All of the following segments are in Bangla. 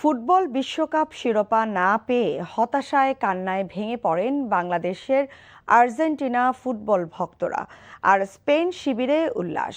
ফুটবল বিশ্বকাপ শিরোপা না পেয়ে হতাশায় কান্নায় ভেঙে পড়েন বাংলাদেশের আর্জেন্টিনা ফুটবল ভক্তরা। আর স্পেন শিবিরে উল্লাস।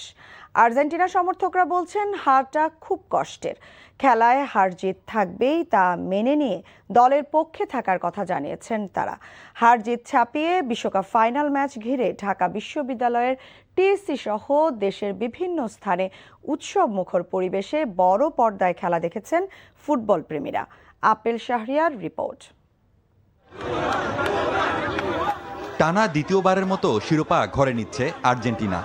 আর্জেন্টিনা সমর্থকরা বলছেন হারটা খুব কষ্টের, খেলায় হার জিত থাকবেই, তা মেনে নিয়ে দলের পক্ষে থাকার কথা জানিয়েছেন তারা। হার জিত ছাপিয়ে বিশ্বকাপ ফাইনাল ম্যাচ ঘিরে ঢাকা বিশ্ববিদ্যালয়ের টিএসসি সহ দেশের বিভিন্ন স্থানে উৎসব মুখর পরিবেশে বড় পর্দায় খেলা দেখেছেন ফুটবল প্রেমীরা। আপেল শাহরিয়ার রিপোর্ট। টানা দ্বিতীয়বারের মতো শিরোপা ঘরে নিচ্ছে আর্জেন্টিনা।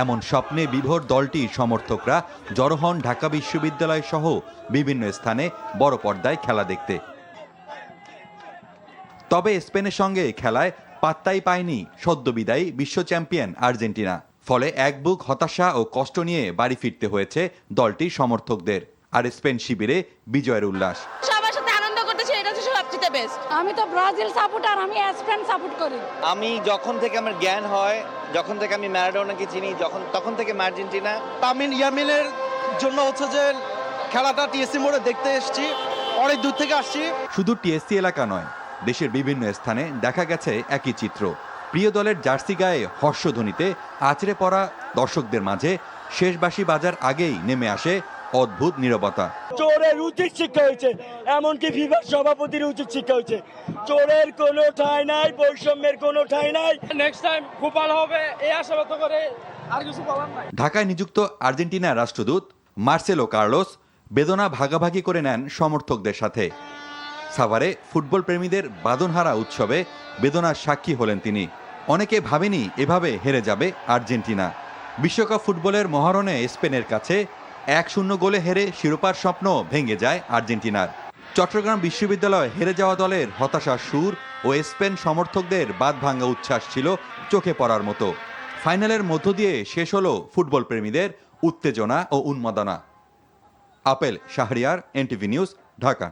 এমন স্বপ্নে বিভোর দলটির সমর্থকরা জড়ো হন ঢাকা বিশ্ববিদ্যালয় সহ বিভিন্ন স্থানে বড় পর্দায় খেলা দেখতে। তবে স্পেনের সঙ্গে খেলায় পাত্তাই পায়নি সদ্যবিদায়ী বিশ্ব চ্যাম্পিয়ন আর্জেন্টিনা। ফলে এক বুক হতাশা ও কষ্ট নিয়ে বাড়ি ফিরতে হয়েছে দলটির সমর্থকদের। আর স্পেন শিবিরে বিজয়ের উল্লাস। সবার সাথে আনন্দ করতেছি, এটা হচ্ছে সবচেয়ে বেস্ট। আমি তো ব্রাজিল সাপোর্টার, আমি স্পেন সাপোর্ট করি। আমি যখন থেকে আমার জ্ঞান হয়, যখন থেকে আমি ম্যারাডোনাকে চিনি, তখন থেকে আর্জেন্টিনা। তামিন ইয়ামিনের জন্য হচ্ছে যে খেলাটা টিএসসি মোড়ে দেখতে এসেছি, অনেক দূর থেকে আসছি। শুধু টিএসসি এলাকা নয়, দেশের বিভিন্ন স্থানে দেখা গেছে একই চিত্র। প্রিয় দলের জার্সি গায়ে হর্ষধ্বনিতে আছড়ে পড়া দর্শকদের মাঝে শেষবাসী বাজার আগেই নেমে আসে অদ্ভুত নীরবতা। চোরের উচিত শিক্ষা হয়েছে, এমনকি ফিফার সভাপতির উচিত শিক্ষা হয়েছে। চোরের কোনো ঠাঁই নাই, বৈষম্যের কোনো ঠাঁই নাই। নেক্সট টাইম খুব ভালো হবে, এই আশাবাদ করে আর কিছু বলার নাই। ঢাকায় নিযুক্ত আর্জেন্টিনার রাষ্ট্রদূত মার্সেলো কার্লোস বেদনা ভাগাভাগি করে নেন সমর্থকদের সাথে। সাভারে ফুটবল প্রেমীদের বাঁধনহারা উৎসবে বেদনার সাক্ষী হলেন তিনি। অনেকে ভাবেনি এভাবে হেরে যাবে আর্জেন্টিনা। বিশ্বকাপ ফুটবলের মহারণে স্পেনের কাছে 1-0 গোলে হেরে শিরোপার স্বপ্ন ভেঙে যায় আর্জেন্টিনার। চট্টগ্রাম বিশ্ববিদ্যালয় হেরে যাওয়া দলের হতাশার সুর ও স্পেন সমর্থকদের বাঁধভাঙা উচ্ছ্বাস ছিল চোখে পড়ার মতো। ফাইনালের মধ্য দিয়ে শেষ হলো ফুটবল প্রেমীদের উত্তেজনা ও উন্মাদনা। Apple Shahriar, NTV news, Dhaka.